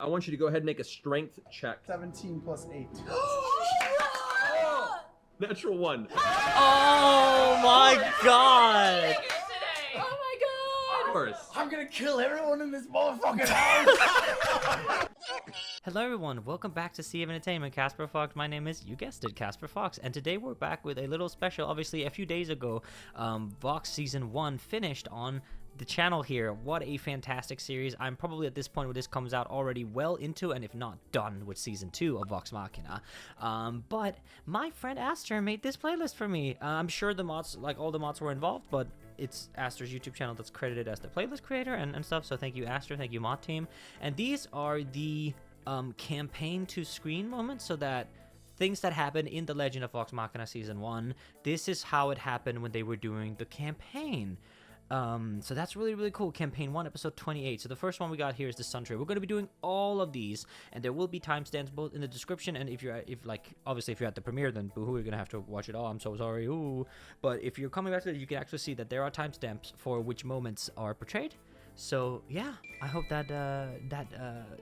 I want you to go ahead and make a strength check. 17 plus 8. Natural 1. Oh my god! Of course. I'm gonna kill everyone in this motherfucking house! Hello everyone, welcome back to Sea of Entertainment, Casper Fox. My name is, you guessed it, Casper Fox, and today we're back with a little special. Obviously, a few days ago, Vox Season 1 finished on the channel here. What a fantastic series. I'm probably at this point where this comes out already well into, and if not done, with Season 2 of Vox Machina. But my friend Aster made this playlist for me. I'm sure the mods, like all the mods were involved, but it's Aster's YouTube channel that's credited as the playlist creator and stuff, so thank you Aster, thank you mod team. And these are the campaign to screen moments, so that things that happen in the Legend of Vox Machina Season 1, this is how it happened when they were doing the campaign. So that's really, really cool. Campaign 1, episode 28. So the first one we got here is the Sun Tree. We're going to be doing all of these, and there will be timestamps both in the description, and obviously if you're at the premiere, then boo-hoo, you're going to have to watch it all. I'm so sorry. Ooh. But if you're coming back to it, you can actually see that there are timestamps for which moments are portrayed. So yeah, I hope that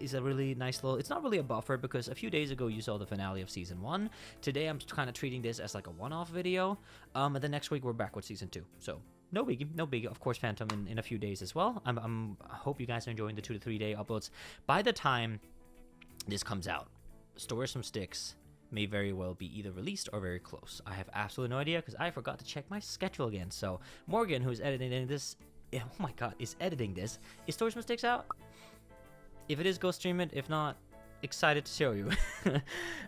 is a really nice little, it's not really a buffer because a few days ago you saw the finale of Season 1. Today I'm kind of treating this as like a one-off video, and then next week we're back with Season 2. So no biggie, no biggie. Of course, Phantom in a few days as well. I hope you guys are enjoying the 2 to 3 day uploads. By the time this comes out, Store Some Sticks may very well be either released or very close. I have absolutely no idea because I forgot to check my schedule again. So Morgan, who's editing this, oh my god, is editing this. Is Store Some Sticks out? If it is, go stream it. If not, excited to show you.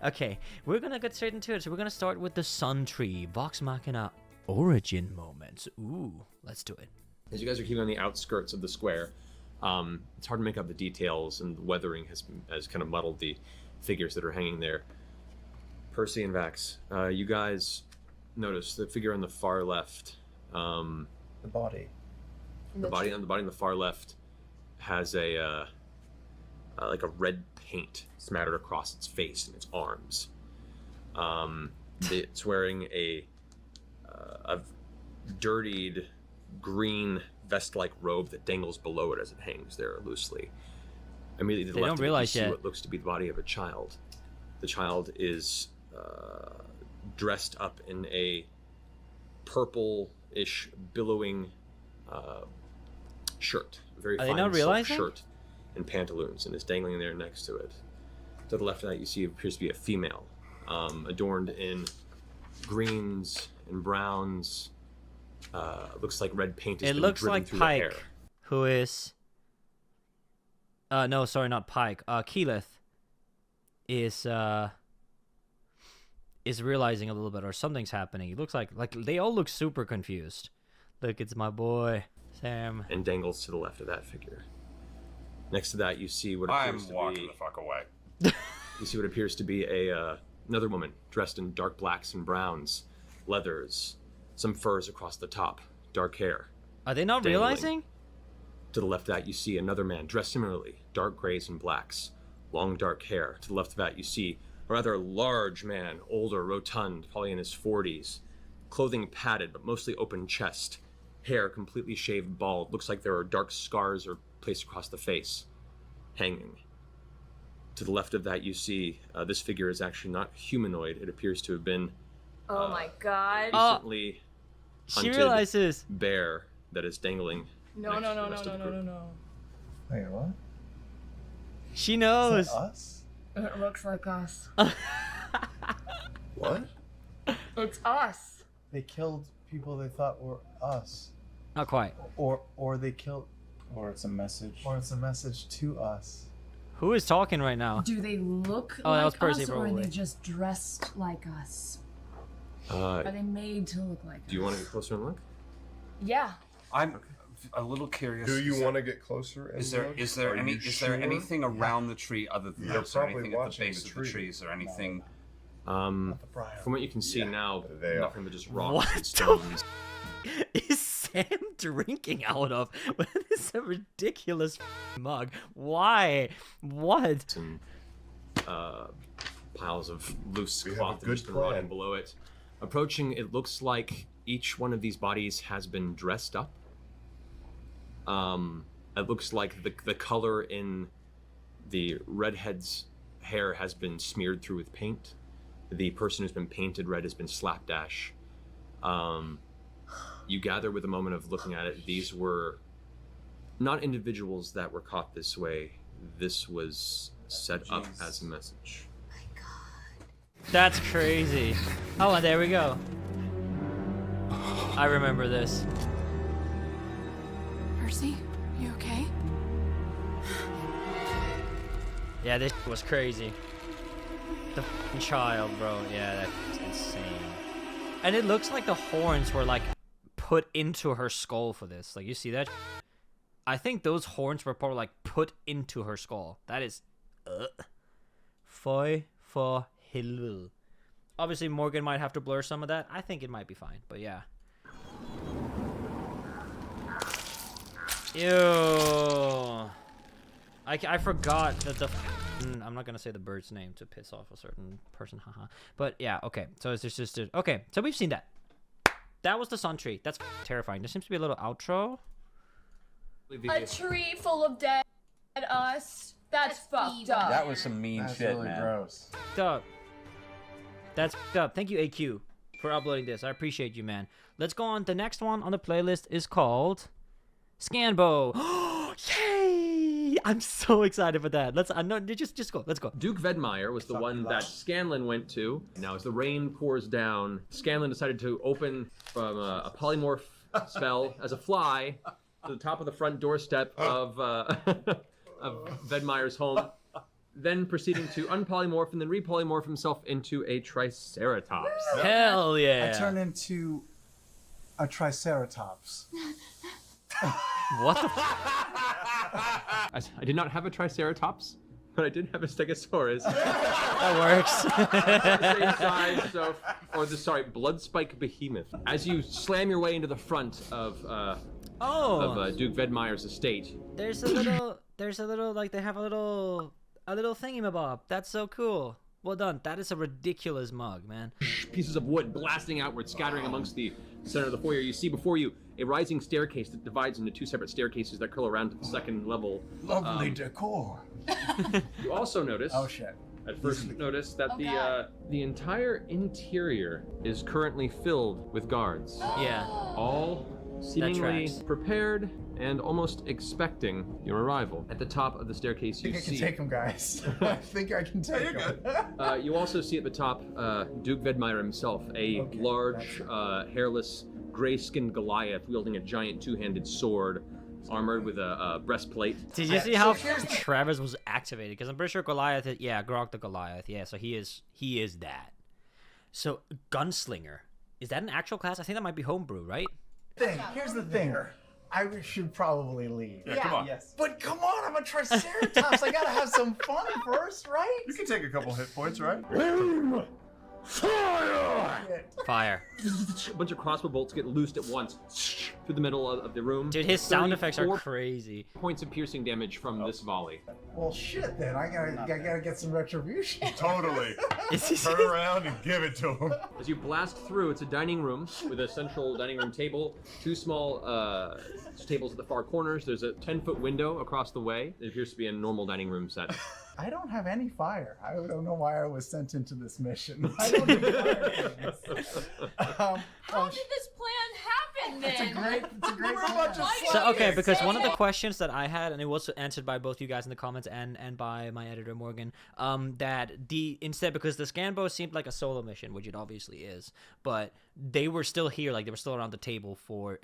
Okay, we're gonna get straight into it. So we're gonna start with the Sun Tree, Vox Machina origin moments. Ooh, let's do it. As you guys are keeping on the outskirts of the square, it's hard to make out the details, and the weathering has kind of muddled the figures that are hanging there. Percy and Vax, you guys notice the figure on the far left. The body. The body on the far left has a like a red paint smattered across its face and its arms. It's wearing a dirtied green vest-like robe that dangles below it as it hangs there loosely. Immediately to the left of it, you see what looks to be the body of a child. The child is dressed up in a purple-ish billowing shirt, a very fine silk shirt and pantaloons, and is dangling there next to it. To the left of that, you see it appears to be a female, adorned in greens and browns. Looks like red paint has been driven through the hair. It looks like Pike, who is no, sorry, not Pike. Keyleth is realizing a little bit, or something's happening. It looks like they all look super confused. Look, it's my boy Sam. And dangles to the left of that figure. Next to that, you see what appears to be. I'm walking the fuck away. You see what appears to be another woman dressed in dark blacks and browns, leathers, some furs across the top, dark hair. Are they not realizing? To the left of that, you see another man dressed similarly, dark grays and blacks, long dark hair. To the left of that, you see a rather large man, older, rotund, probably in his 40s, clothing padded but mostly open chest, hair completely shaved bald. Looks like there are dark scars or placed across the face, hanging. To the left of that, you see this figure is actually not humanoid. It appears to have been oh my god, recently she realizes bear that is dangling. No. Wait, what? She knows. Is that us? It looks like us. What? It's us. They killed people they thought were us. Not quite. Or they killed. Or it's a message. Or it's a message to us. Who is talking right now? Do they look that was like Percy, us, probably. or are they just dressed like us? Are they made to look like us? Do you want to get closer and look? Yeah. I'm a little curious. Do you want to get closer? And Is there look? is there Are any you is sure? there anything around the tree other than They're that? Is there probably anything at the watching base the of the tree. tree? Is there anything? From what you can see now, they are. nothing but just rocks What and stones. is Sam drinking out of? What is a ridiculous mug? Why? What? And piles of loose We have cloth a that has good been rotting plan. below it. Approaching, it looks like each one of these bodies has been dressed up. It looks like the color in The redhead's hair has been smeared through with paint. The person who's been painted red has been slapdash. You gather with a moment of looking at it, these were not individuals that were caught this way. This was set up as a message. That's crazy. Oh, and there we go. I remember this. Percy, you okay? Yeah, this was crazy. The f***ing child, bro. Yeah, that's insane. And it looks like the horns were like put into her skull for this. Like, you see that? I think those horns were probably like put into her skull. That is, Føj for helvede. Obviously, Morgan might have to blur some of that. I think it might be fine, but yeah. Ew. I forgot that the... I'm not gonna say the bird's name to piss off a certain person, haha. But yeah, okay. So it's just... Okay, so we've seen that. That was the sun tree. That's terrifying. There seems to be a little outro. A tree full of dead us. That's fucked up. That was some mean shit, really man. gross. Up. That's up. Thank you, AQ, for uploading this. I appreciate you, man. Let's go on. The next one on the playlist is called Scanbo. Yay! I'm so excited for that. Let's no, just go. Let's go. Duke Vedmeyer was the one that Scanlan went to. Now, as the rain pours down, Scanlan decided to open from a polymorph spell as a fly to the top of the front doorstep of Vedmeyer's home, then proceeding to unpolymorph and then repolymorph himself into a Triceratops. Hell yeah! I turned into a Triceratops. What the? I did not have a Triceratops, but I did have a Stegosaurus. That works. Same size, so, Bloodspike Behemoth. As you slam your way into the front of Duke Vedmeyer's estate, There's a little, like, they have a little thingamabob. That's so cool. Well done. That is a ridiculous mug, man. pieces of wood blasting outward, scattering amongst the center of the foyer. You see before you a rising staircase that divides into two separate staircases that curl around to the second level. Lovely decor. You also notice. Oh shit. At first, notice that the entire interior is currently filled with guards. Yeah. All seemingly prepared and almost expecting your arrival. At the top of the staircase, you I think I see. can take them, guys. I think I can take them. You also see at the top Duke Vedmeyer himself, a large, hairless, gray-skinned Goliath wielding a giant two-handed sword, armored with a breastplate. Did you see how Travis was activated? Because I'm pretty sure Goliath is, Grog the Goliath. Yeah, so he is that. So Gunslinger, is that an actual class? I think that might be homebrew, right? Here's the thing. I should probably leave. Yeah, come on. Yes. But come on, I'm a Triceratops. I gotta have some fun first, right? You can take a couple hit points, right? Fire. A bunch of crossbow bolts get loosed at once through the middle of the room. Dude, his sound effects are 34 crazy. points of piercing damage from this volley. Well, shit. Then I gotta get some retribution. Totally. Turn around and give it to him. As you blast through, it's a dining room with a central dining room table, two small tables at the far corners. There's a 10-foot window across the way. It appears to be a normal dining room set. I don't have any fire. I don't know why I was sent into this mission. I don't have fire. How did this plan happen then? It's a great plan. So okay, because one of the questions that I had, and it was answered by both you guys in the comments and by my editor Morgan, that instead, because the Scanbo seemed like a solo mission, which it obviously is, but they were still here, like they were still around the table for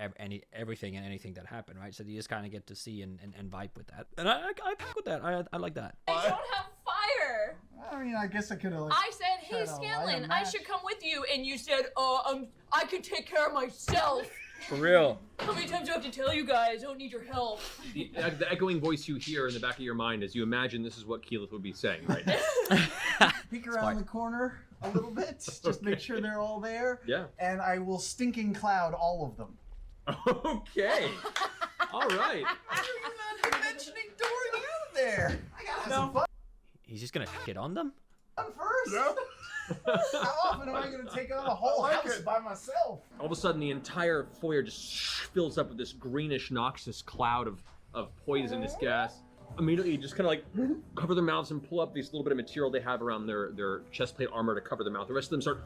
everything and anything that happened, right? So you just kind of get to see and vibe with that, and I pick with that. I like that. I don't have fire. I mean, I guess I could have. I said, hey Scanlan, I should come with you, and you said, I could take care of myself. For real. How many times do I have to tell you guys? I don't need your help. The echoing voice you hear in the back of your mind as you imagine this is what Keyleth would be saying right now. Peek around the corner a little bit, just make sure they're all there. Yeah. And I will stinking cloud all of them. Okay. All right. You're not mentioning Dory out there. I gotta have some fun He's just gonna hit on them? first. No. How often am I gonna take on the whole house by myself? All of a sudden, the entire foyer just fills up with this greenish, noxious cloud of poisonous gas. immediately just kind of like cover their mouths and pull up these little bit of material they have around their chest plate armor to cover their mouth. The rest of them start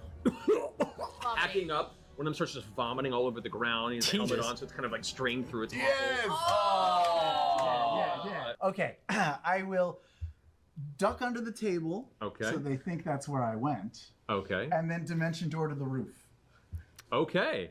acting up. One of them starts just vomiting all over the ground. He has a helmet on, so it's kind of like straying through its Yes! Yeah. Okay, I will duck under the table. Okay. So they think that's where I went. Okay. And then dimension door to the roof. Okay.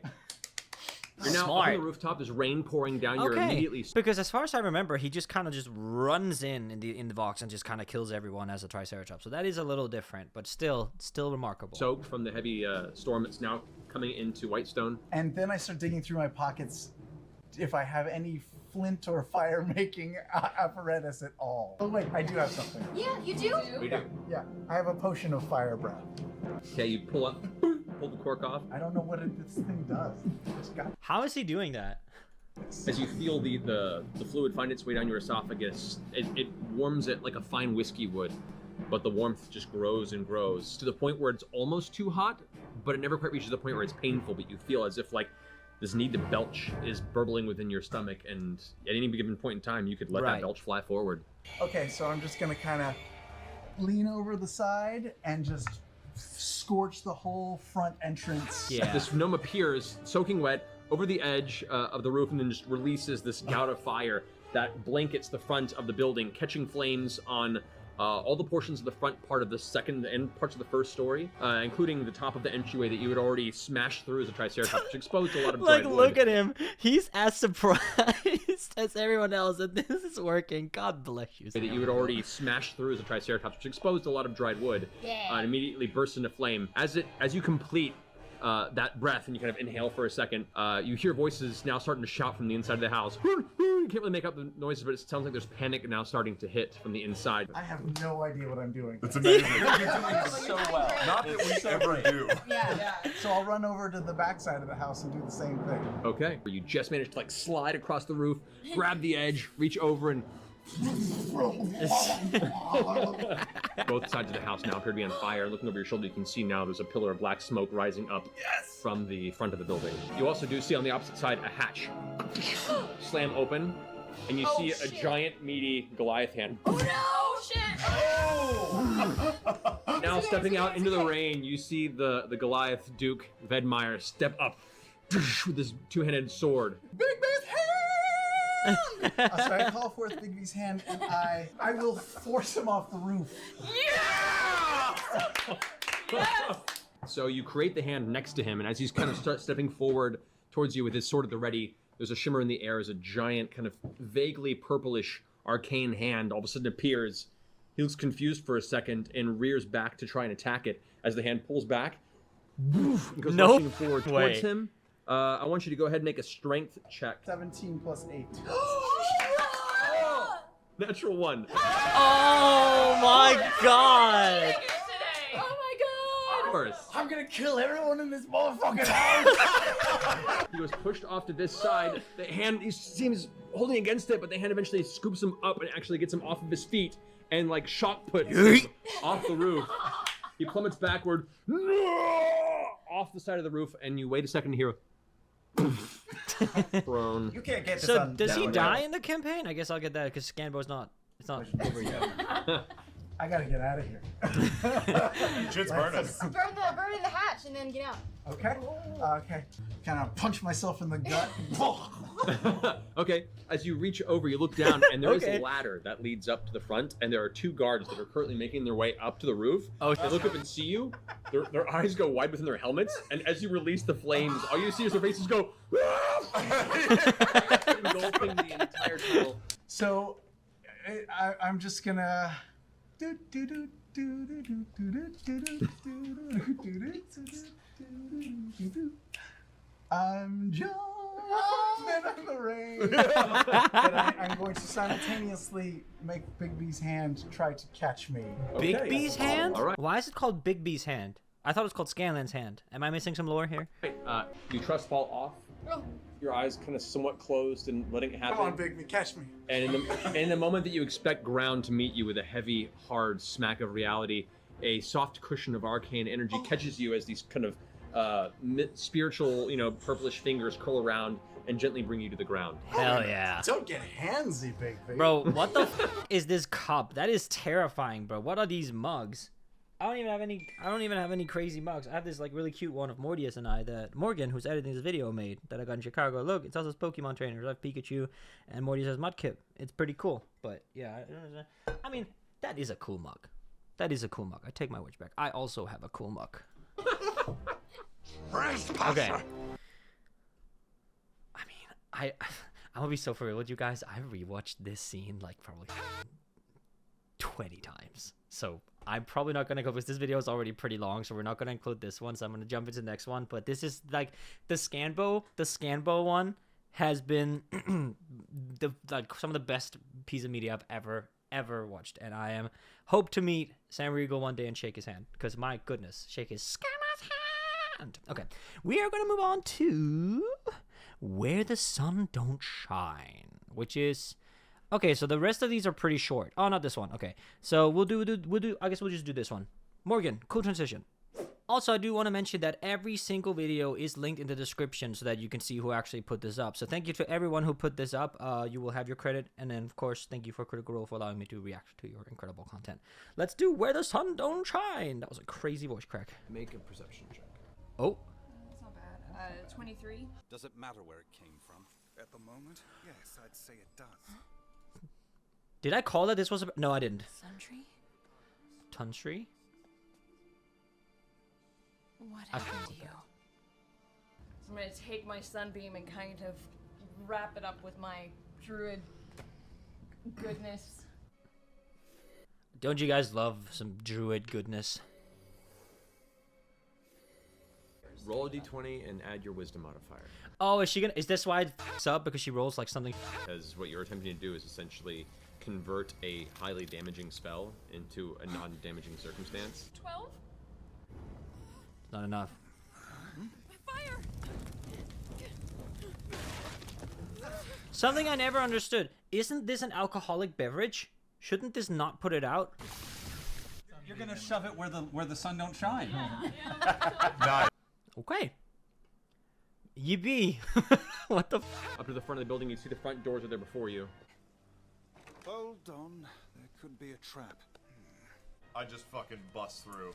You're now Smart. on the rooftop. There's rain pouring down. You're immediately Because as far as I remember, he just kind of just runs in the Vox and just kind of kills everyone as a Triceratops. So that is a little different, but still remarkable. soaked from the heavy storm that's now coming into Whitestone. And then I start digging through my pockets if I have any flint or fire making apparatus at all. Oh wait, I do have something. Yeah, you do? We do. Yeah, I have a potion of fire breath. Okay, you pull the cork off. I don't know what this thing does. Just got How is he doing that? As you feel the fluid find its way down your esophagus, it warms it like a fine whiskey would, but the warmth just grows and grows to the point where it's almost too hot, but it never quite reaches the point where it's painful, but you feel as if like this need to belch is burbling within your stomach, and at any given point in time, you could let that belch fly forward. Okay, so I'm just gonna kind of lean over the side and just scorch the whole front entrance. Yeah. This gnome appears soaking wet over the edge of the roof and then just releases this gout of fire that blankets the front of the building, catching flames on all the portions of the front part of the second and parts of the first story, including the top of the entryway that you had already smashed through as a Triceratops, which exposed a lot of dried wood. Look at him. He's as surprised as everyone else that this is working. God bless you. That you had already smashed through as a Triceratops, which exposed a lot of dried wood, and immediately bursts into flame. As you complete that breath and you kind of inhale for a second, you hear voices now starting to shout from the inside of the house. You can't really make out the noises, but it sounds like there's panic now starting to hit from the inside. I have no idea what I'm doing. It's amazing. You're doing so well. Not that we ever do. Yeah. So I'll run over to the backside of the house and do the same thing. Okay. You just managed to like slide across the roof, grab the edge, reach over, and both sides of the house now appear to be on fire. Looking over your shoulder, you can see now there's a pillar of black smoke rising up from the front of the building. You also do see on the opposite side a hatch slam open, and you see a giant, meaty Goliath hand. Oh no! Shit! Now stepping out into the rain, you see the Goliath Duke Vedmeyer step up with his two-handed sword. Bigby's hand! So I call forth Bigby's hand and I will force him off the roof. Yes! So you create the hand next to him, and as he's kind of start stepping forward towards you with his sword at the ready, there's a shimmer in the air as a giant, kind of vaguely purplish, arcane hand all of a sudden appears. He looks confused for a second and rears back to try and attack it. As the hand pulls back, and goes rushing forward towards him. I want you to go ahead and make a strength check. 17 plus 8. Natural 1. Oh my God! Oh my Of course. I'm gonna kill everyone in this motherfucking house! He was pushed off to this side. The hand, he seems holding against it, but the hand eventually scoops him up and actually gets him off of his feet and like shock puts him off the roof. He plummets backward off the side of the roof, and you wait a second to hear prone. You can't get this So on does he down. die in the campaign? I guess I'll get that because Scanbo's not. It's not over yet. I gotta get out of here. Shit's burning. Burn in the hatch and then get out. Okay. Okay. Kind of punch myself in the gut. Okay, as you reach over, you look down, and there is a ladder that leads up to the front, and there are two guards that are currently making their way up to the roof. Oh, they look up and see you. Their eyes go wide within their helmets, and as you release the flames, all you see is their faces go engulfing the entire tunnel. So, I'm just gonna. I'm jumping in the rain. And I'm going to simultaneously make Bigby's hand try to catch me. Big B's hand? All right. Why is it called Big B's hand? I thought it was called Scanlan's hand. Am I missing some lore here? You trust fall off. Your eyes kind of somewhat closed and letting it happen. Come on, Bigby, catch me. And in the moment that you expect ground to meet you with a heavy, hard smack of reality, a soft cushion of arcane energy catches you as these kind of spiritual, purplish fingers curl around and gently bring you to the ground. Hell yeah. Don't get handsy, Big B. Bro, what the is this cup? That is terrifying, bro. What are these mugs? I don't even have any crazy mugs. I have this like really cute one of Mortius and I that Morgan, who's editing this video, made that I got in Chicago. Look, it's also Pokemon trainers. I have Pikachu and Mortius has Mudkip. It's pretty cool. But yeah, I mean, that is a cool mug. That is a cool mug. I take my words back. I also have a cool mug. Okay. I mean, I'm gonna be so for real with you guys. I rewatched this scene like probably 20 times. So I'm probably not gonna go because this video is already pretty long, so we're not gonna include this one. So I'm gonna jump into the next one. But this is like the Scanbo one has been some of the best piece of media I've ever watched, and I hope to meet Sam Riegel one day and shake his hand because my goodness, shake his Scanlan's hand. Okay, we are gonna move on to Where the Sun Don't Shine, which is. Okay, so the rest of these are pretty short. Oh, not this one. Okay, so we'll do. I guess we'll just do this one. Morgan, cool transition. Also, I do want to mention that every single video is linked in the description so that you can see who actually put this up. So thank you to everyone who put this up. You will have your credit, and then of course, thank you for Critical Role for allowing me to react to your incredible content. Let's do Where the Sun Don't Shine. That was a crazy voice crack. Make a perception check. Oh. That's not bad. 23. Does it matter where it came from? At the moment, yes, I'd say it does. Did I call that this was a... No, I didn't. Suntree? Tuntree? What happened to you? So I'm gonna take my sunbeam and kind of wrap it up with my druid goodness. Don't you guys love some druid goodness? Roll a d20 and add your wisdom modifier. Oh, is this why it f***s up? Because she rolls like something... Because what you're attempting to do is essentially convert a highly damaging spell into a non-damaging circumstance. 12? Not enough. Fire! Something I never understood. Isn't this an alcoholic beverage? Shouldn't this not put it out? You're gonna shove it where the sun don't shine. Nice. Okay. Yippee. What the f... Up to the front of the building, you see the front doors are there before you. Hold on, there could be a trap. I just fucking bust through.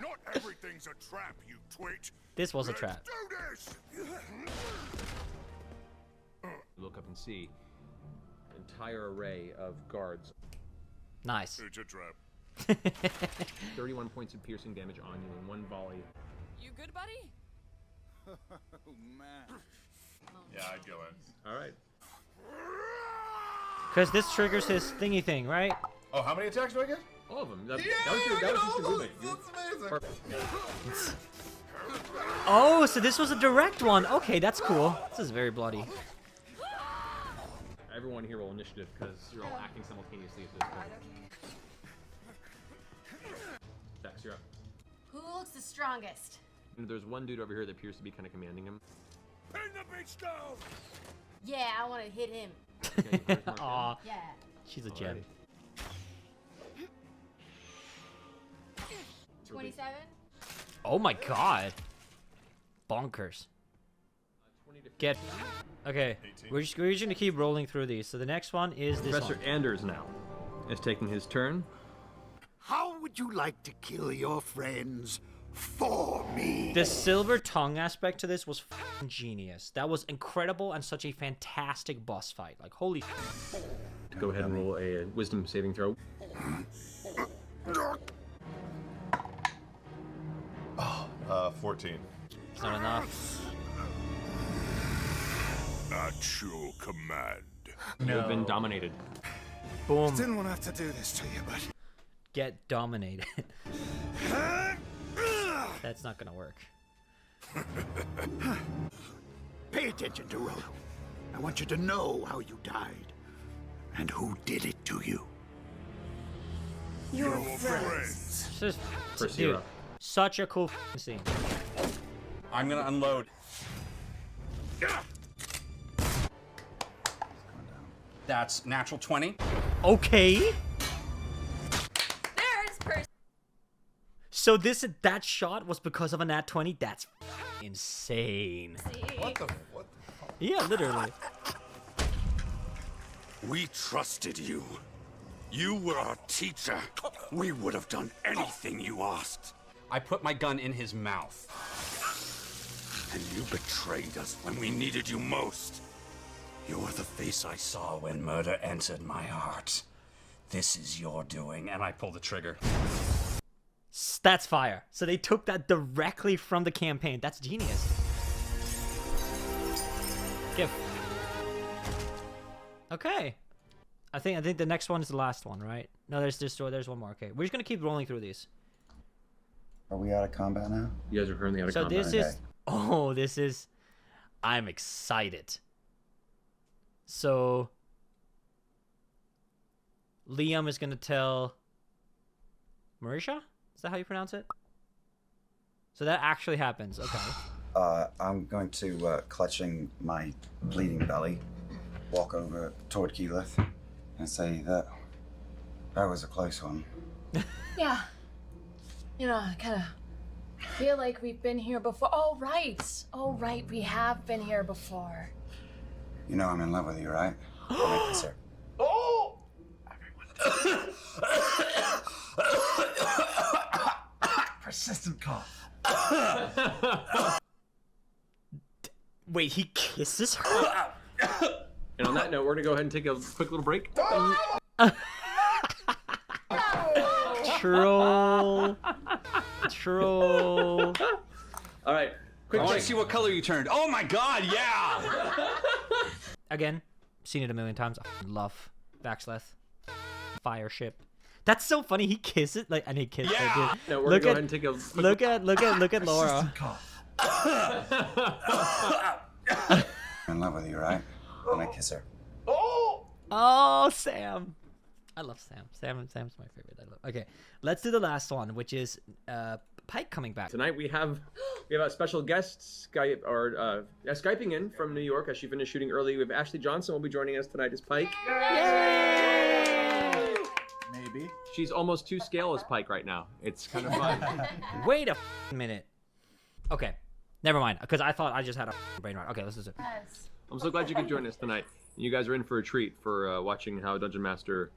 Not everything's a trap, you twit. This was a trap. Do this. You look up and see an entire array of guards. Nice. It's a trap. 31 points of piercing damage on you in one volley. You good, buddy? Oh man. Yeah, I'd go in. All right. Because this triggers his thingy thing, right? Oh, how many attacks do I get? All of them. That was just your movement. That's amazing. Oh, so this was a direct one. Okay, that's cool. This is very bloody. Everyone here roll initiative because you're all acting simultaneously at this point. Dex, you're up. Who looks the strongest? And there's one dude over here that appears to be kind of commanding him. Pin the bitch down. Yeah, I want to hit him. Okay, you first mark him. Aw, Yeah. she's a gem. 27? Oh my god. Bonkers. 20 to Get... Okay, 18. we're just gonna keep rolling through these. So the next one is this Professor one. Anders now is taking his turn. How would you like to kill your friends for me? The silver tongue aspect to this was f***ing genius. That was incredible and such a fantastic boss fight. Like, holy f***. Go ahead and roll a wisdom saving throw. 14. It's not enough. At your command. You've been dominated. Boom. Didn't want to have to do this to you, but Get dominated. That's not gonna work. Pay attention to Rolo. I want you to know how you died and who did it to you. Your friends. It's just, First you're dude, up. such a cool f***ing scene. I'm gonna unload. That's natural 20. Okay. There's person. So that shot was because of a nat 20. That's insane. What the? Yeah, literally. We trusted you. You were our teacher. We would have done anything you asked. I put my gun in his mouth. And you betrayed us when we needed you most. You're the face I saw when murder entered my heart. This is your doing, And I pulled the trigger. That's fire. So they took that directly from the campaign. That's genius. Give. Okay. I think the next one is the last one, right? No, there's one more. Okay, we're just gonna keep rolling through these. Are we out of combat now? You guys are currently out of combat. So this is. I'm excited. So Liam is gonna tell Marisha? Is that how you pronounce it? So that actually happens. Okay. I'm going to, clutching my bleeding belly, walk over toward Keyleth and say that was a close one. Yeah. You know, I kind of feel like we've been here before. Oh, right, we have been here before. You know I'm in love with you, right? I'll make this her. Oh! Persistent cough. Wait, he kisses her? And on that note, we're gonna go ahead and take a quick little break. Troll. All right. I want to see what color you turned. Oh my god, yeah! Again, seen it a million times. I love Vaxleth. Fire ship. That's so funny. He kisses and he kisses. Yeah. No, we're gonna go ahead and take a quick look at Laura. I'm in love with you, right? I'll make kiss her. Oh, Sam. I love Sam. Sam's my favorite. I love. Okay, let's do the last one, which is Pike coming back. Tonight we have a special guest Skyping in from New York as she finished shooting early. We have Ashley Johnson will be joining us tonight as Pike. Yay! Maybe. She's almost to scale as Pike right now. It's kind of fun. Wait a minute. Okay, never mind. Because I thought I just had a brain rot. Okay, let's do it. Yes. I'm so glad you could join us tonight. You guys are in for a treat for watching how Dungeon Master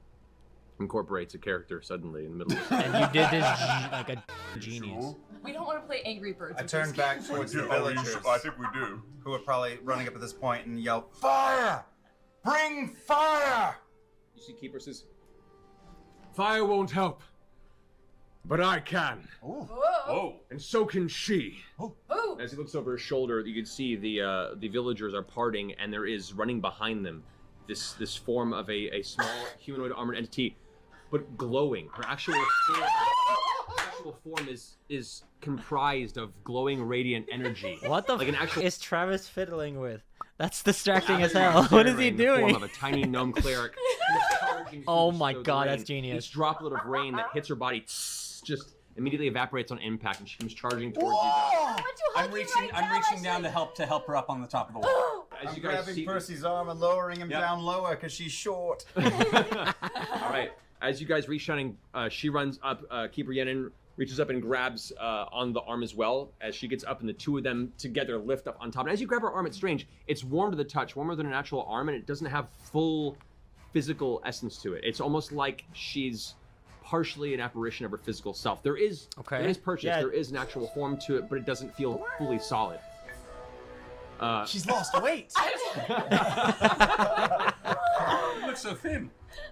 incorporates a character suddenly in the middle of And you did this like a genius. We don't want to play Angry Birds. I turned back towards the villagers, I think we do. who are probably running up at this point, and yell, "Fire! Bring fire!" You see Keeper says, "Fire won't help, but I can. Oh. And so can she." Ooh. As he looks over his shoulder, you can see the villagers are parting, and there is running behind them this form of a small humanoid armored entity, but glowing. Her actual form is comprised of glowing radiant energy. What the like an actual is Travis fiddling with? That's distracting as hell. What is he in the form doing? of a tiny gnome cleric. Oh my god, that's genius. Each droplet of rain that hits her body just immediately evaporates on impact, and she comes charging towards you guys. I'm reaching down to help her up on the top of the wall. As you I'm guys grabbing see, Percy's arm and lowering him down lower because she's short. all right. As you guys reach Shining, she runs up. Keeper Yenin reaches up and grabs on the arm as well. As she gets up, and the two of them together lift up on top. And as you grab her arm, it's strange. It's warm to the touch, warmer than an actual arm, and it doesn't have full physical essence to it. It's almost like she's partially an apparition of her physical self. There is purchase. Yeah. There is an actual form to it, but it doesn't feel fully solid. She's lost weight. You look so thin.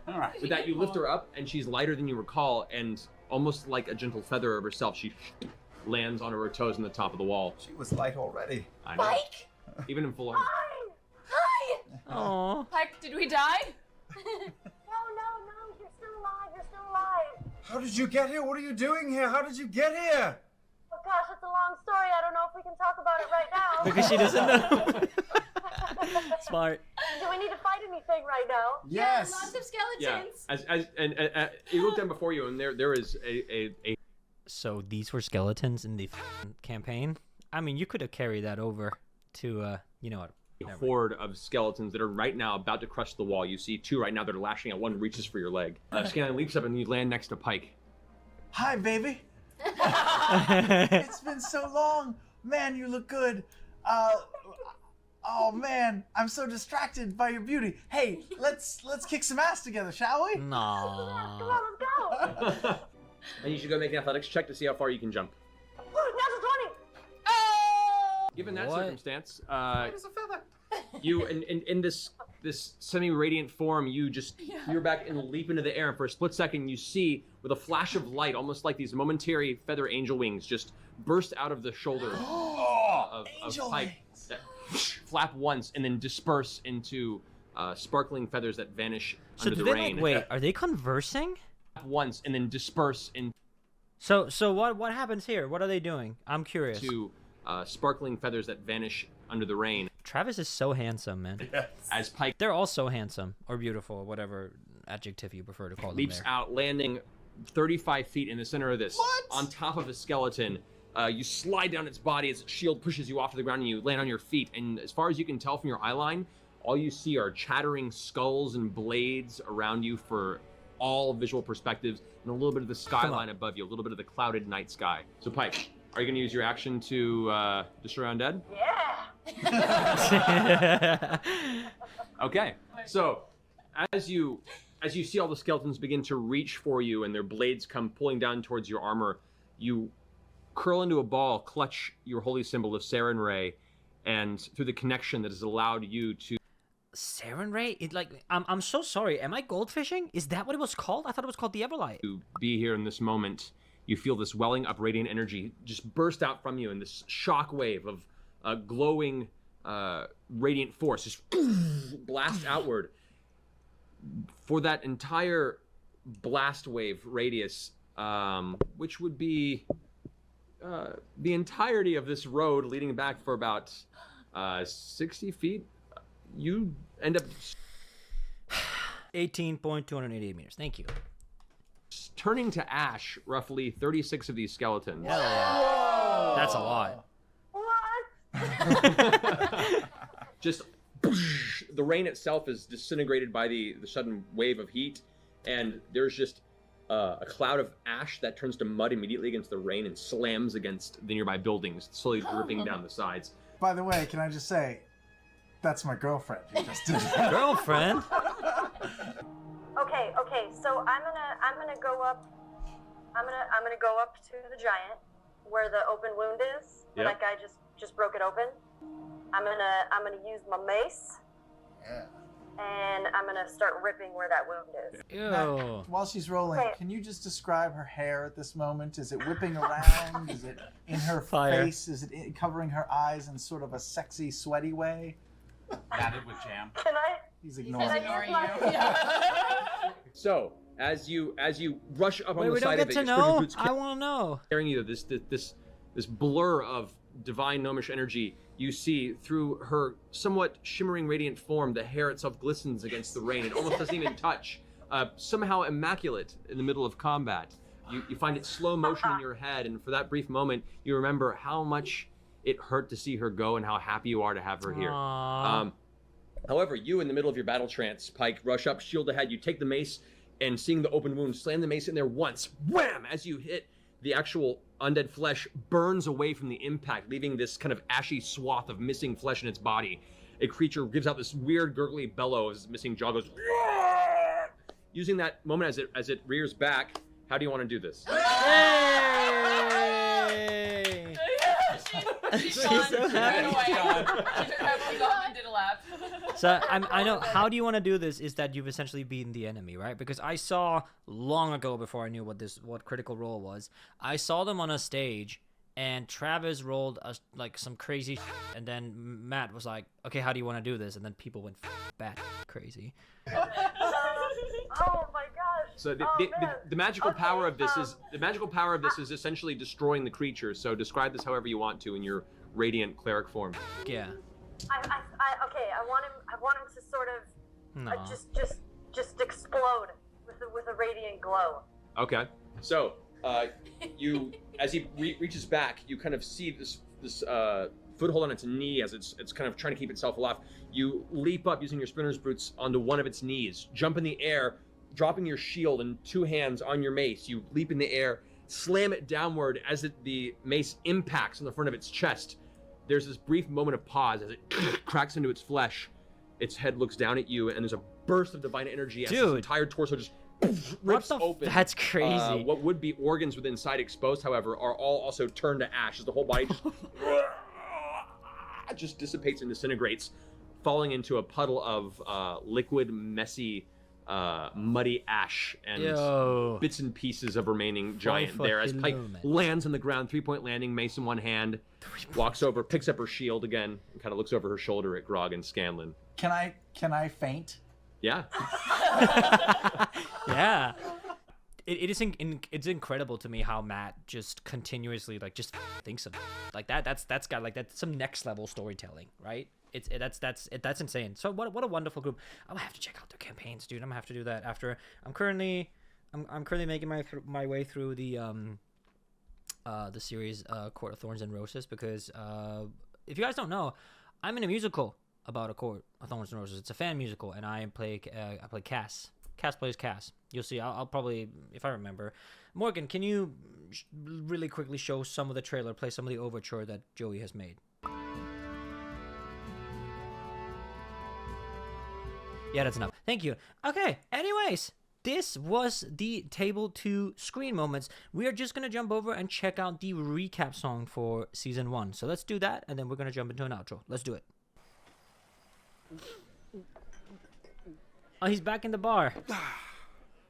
All right. With that, you lift her up, and she's lighter than you recall, and almost like a gentle feather of herself, she lands on her toes on the top of the wall. She was light already. I know. Pike! Even in full armor. Hi! Aww. Pike, did we die? No, you're still alive. How did you get here? What are you doing here? How did you get here? Oh gosh, it's a long story. I don't know if we can talk about it right now. Because she doesn't know. Smart. Do we need to fight anything right now? Yes. Lots of Yeah. skeletons. And you look down before you, and there is a So these were skeletons in the campaign? I mean, you could have carried that over to, you know what? horde of skeletons that are right now about to crush the wall. You see two right now that are lashing out. One reaches for your leg. Scanlan leaps up, and you land next to Pike. Hi, baby. It's been so long. Man, you look good. Oh man, I'm so distracted by your beauty. Hey, let's kick some ass together, shall we? No. Come on, let's go. And you should go make an athletics check to see how far you can jump. Ooh, natural 20. Given that What? circumstance, It's a feather. you in this semi-radiant form, you're back and leap into the air, and for a split second you see, with a flash of light, almost like these momentary feather angel wings just burst out of the shoulder of Pike, that flap once and then disperse into sparkling feathers that vanish So under do the they rain. like, wait, are they conversing? Once and then disperse into So what happens here? What are they doing? I'm curious. sparkling feathers that vanish under the rain. Travis is so handsome, man. Yes. As Pike They're all so handsome or beautiful, whatever adjective you prefer to call them. leaps there. out, landing 35 feet in the center of this. What? On top of a skeleton. You slide down its body, its shield pushes you off to the ground, and you land on your feet. And as far as you can tell from your eye line, all you see are chattering skulls and blades around you for all visual perspectives, and a little bit of the skyline above you, a little bit of the clouded night sky. So Pike, are you going to use your action to destroy undead? Yeah. Okay. So as you see all the skeletons begin to reach for you and their blades come pulling down towards your armor, you curl into a ball, clutch your holy symbol of Saren Ray, and through the connection that has allowed you to Saren Ray? I'm so sorry. Am I goldfishing? Is that what it was called? I thought it was called the Everlight. be here in this moment. You feel this welling up radiant energy just burst out from you in this shock wave of glowing radiant force just blast outward. For that entire blast wave radius, which would be the entirety of this road leading back for about 60 feet, you end up 18.288 meters. Thank you. turning to ash roughly 36 of these skeletons. Hell yeah. That's a lot. What? Just the rain itself is disintegrated by the sudden wave of heat, and there's just a cloud of ash that turns to mud immediately against the rain and slams against the nearby buildings, slowly dripping down the sides. By the way, can I just say, that's my girlfriend who just did that. Girlfriend? Okay, so I'm gonna go up. I'm gonna go up to the giant where the open wound is. Where Yep. that guy just broke it open. I'm gonna use my mace. Yeah. And I'm gonna start ripping where that wound is. Ew. Now, while she's rolling, Okay. can you just describe her hair at this moment? Is it whipping around? Is it in her Fire. face? Is it covering her eyes in sort of a sexy, sweaty way? Matted with jam. Can I? He's He's ignoring it. ignoring use you. my- Yeah. So as you rush up on Wait, the we don't side get of it, to your sprinting know? boots I want to know. carrying you this blur of divine gnomish energy. You see through her somewhat shimmering radiant form, the hair itself glistens against the rain. It almost doesn't even touch. Somehow immaculate in the middle of combat. You find it slow motion in your head, and for that brief moment, you remember how much it hurt to see her go and how happy you are to have her here. Aww. However, you in the middle of your battle trance, Pike, rush up, shield ahead. You take the mace, and seeing the open wound, slam the mace in there once. Wham! As you hit, the actual undead flesh burns away from the impact, leaving this kind of ashy swath of missing flesh in its body. A creature gives out this weird gurgly bellow as its missing jaw goes. Using that moment as it rears back, how do you want to do this? Yay! She's She's gone. so She ran happy. away. She took heavily off and did a lap. So I know. How do you want to do this? Is that you've essentially beaten the enemy, right? Because I saw long ago, before I knew what Critical Role was, I saw them on a stage, and Travis rolled some crazy, and then Matt was like, "Okay, how do you want to do this?" And then people went bat crazy. Oh my gosh. So man. the magical Okay, power of this is essentially destroying the creature. So describe this however you want to in your radiant cleric form. Yeah. I want him to sort of No. just explode with a radiant glow. Okay. So you as he reaches back, you kind of see this foothold on its knee as it's kind of trying to keep itself aloft. You leap up using your sprinter's boots onto one of its knees, jump in the air, dropping your shield and two hands on your mace. You leap in the air slam it downward as the mace impacts on the front of its chest. There's this brief moment of pause as it cracks into its flesh. Its head looks down at you, and there's a burst of divine energy as its entire torso just rips open. That's crazy. What would be organs within inside exposed, however, are all also turned to ash as the whole body just dissipates and disintegrates, falling into a puddle of liquid, messy, muddy ash and bits and pieces of remaining giant there as Pike lands on the ground, 3-point landing, mace in one hand, walks over, picks up her shield again, and kind of looks over her shoulder at Grog and Scanlan. Can I faint? Yeah. Yeah. It's incredible to me how Matt just continuously like just thinks of like that. That's got like that's some next level storytelling, right? That's insane. So what a wonderful group. I'm gonna have to check out their campaigns, dude. I'm gonna have to do that after. I'm currently making my way through the series Court of Thorns and Roses because if you guys don't know, I'm in a musical about a Court of Thorns and Roses. It's a fan musical, and I play Cass. Cass plays Cass. You'll see. I'll probably, if I remember. Morgan, can you really quickly show some of the trailer, play some of the overture that Joey has made? Yeah, that's enough. Thank you. Okay, anyways, this was the Table 2 screen moments. We are just going to jump over and check out the recap song for Season 1. So let's do that, and then we're going to jump into an outro. Let's do it. Oh, he's back in the bar.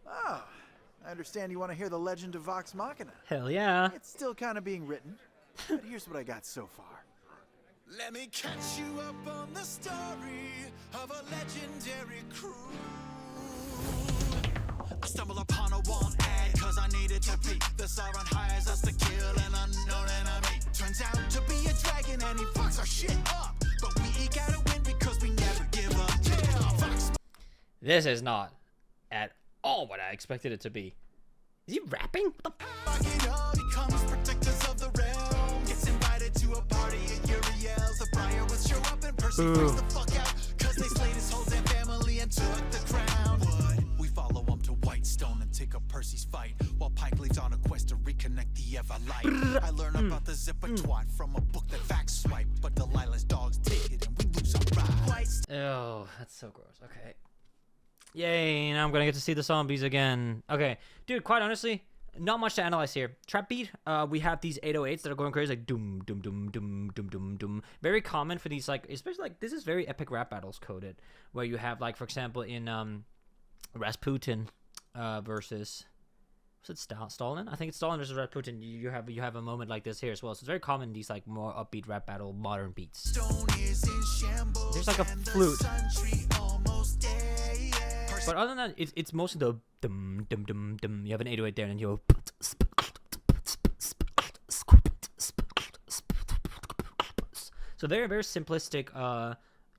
Oh, I understand you want to hear the legend of Vox Machina. Hell yeah. It's still kind of being written, but here's what I got so far. Let me catch you up on the story of a legendary crew. I stumble upon a wall ad cause I needed to peek. The Sauron hires us to kill an unknown enemy. Turns out to be a dragon and he fucks our shit up. But we gotta win because we never give up. Yeah, Vox. This is not at all what I expected it to be. Is he rapping? What the f? Becomes protectors of the realm. Gets invited to a party at Uriel's. The Briar will show up and Percy freaks the fuck out. Cause they slayed his whole damn family and took the crown. But we follow him to Whitestone and take up Percy's fight. While Pike leaves on a quest to reconnect the Everlight. I learn about the zipper twat from a book that Vax swiped. But Delilah's dogs take it and we lose our ride. Oh, that's so gross. Okay. Yay, now I'm gonna get to see the zombies again. Okay, dude, quite honestly, not much to analyze here. Trap beat, we have these 808s that are going crazy, like doom, doom, doom, doom, doom, doom, doom. Very common for these, like, especially, like, this is very epic rap battles coded, where you have, like, for example, in Rasputin versus, was it Stalin? I think it's Stalin versus Rasputin. You have a moment like this here as well. So it's very common, these, like, more upbeat rap battle, modern beats. There's, like, a flute. But other than that, it's mostly the dum dum dum dum. You have an 808 there, and you go. So very very simplistic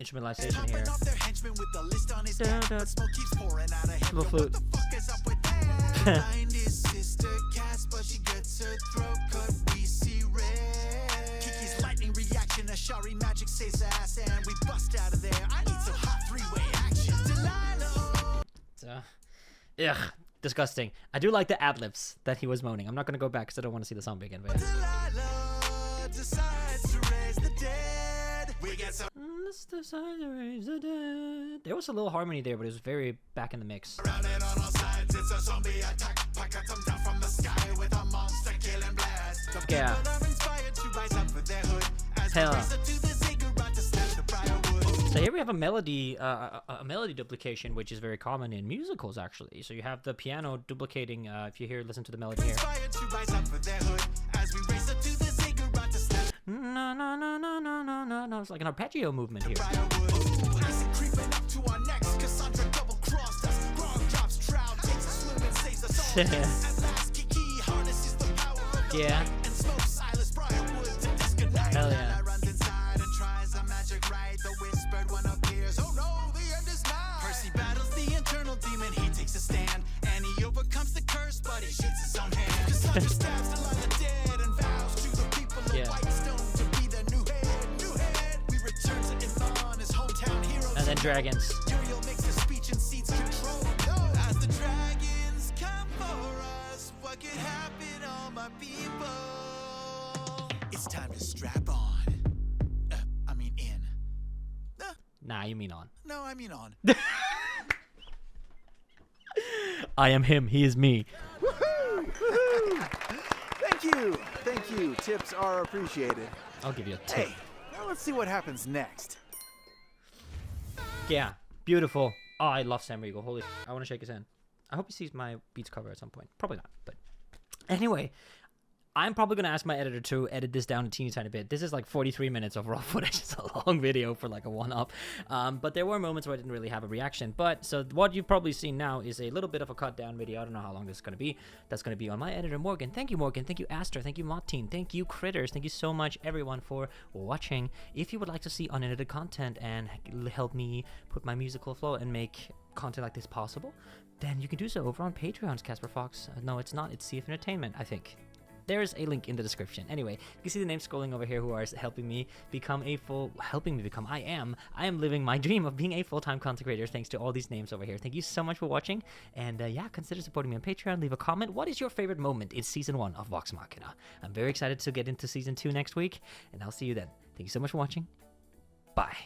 instrumentalization here. Little flute. Lightning reaction, a Shari magic saves ass, and we bust out of there. I need some hot three-way action. Ugh, disgusting. I do like the ad-libs that he was moaning. I'm not gonna go back because I don't want to see the zombie again. But yeah. Decides to raise the dead. We get some. Let's decide to raise the dead. There was a little harmony there, but it was very back in the mix. Around it on all sides, it's a zombie attack. Pike comes down from the sky with a monster killing blast. The yeah. people are inspired to rise up for their hood. As we race up to the ziggurat to snatch the briarwood. So here we have a melody duplication, which is very common in musicals, actually. So you have the piano duplicating. If you listen to the melody here. No, no, no, no, no, no, no, no. It's like an arpeggio movement here. Yeah. Hell yeah. Percy battles the internal demon, he takes a stand, and he overcomes the curse, but he shoots his own hand. Cassandra stabs Delilah dead and vows to the people of Whitestone to be their new head. We return to Ithan, his hometown heroes. And then dragons. Uriel makes a speech and seeds control. As the dragons come for us, what could happen on my people. It's time to strap on. I mean in. Nah, you mean on. No, I mean on. I am him. He is me. Thank you. Tips are appreciated. I'll give you a tip. Hey, now let's see what happens next. Yeah, beautiful. Oh, I love Sam Riegel. Holy, I want to shake his hand. I hope he sees my Beats cover at some point. Probably not, but anyway, I'm probably going to ask my editor to edit this down a teeny tiny bit. This is like 43 minutes of raw footage. It's a long video for like a one-up. But there were moments where I didn't really have a reaction. But so what you've probably seen now is a little bit of a cut down video. I don't know how long this is going to be. That's going to be on my editor, Morgan. Thank you, Morgan. Thank you, Aster. Thank you, Martin. Thank you, Critters. Thank you so much, everyone, for watching. If you would like to see unedited content and help me put my musical flow and make content like this possible, then you can do so over on Patreon's Casper Fox. No, it's not. It's CF Entertainment, I think. There's a link in the description. Anyway, you can see the names scrolling over here who are helping me become I am living my dream of being a full-time content creator thanks to all these names over here. Thank you so much for watching, and yeah, consider supporting me on Patreon. Leave a comment. What is your favorite moment in season 1 of Vox Machina? I'm very excited to get into season 2 next week, and I'll see you then. Thank you so much for watching. Bye.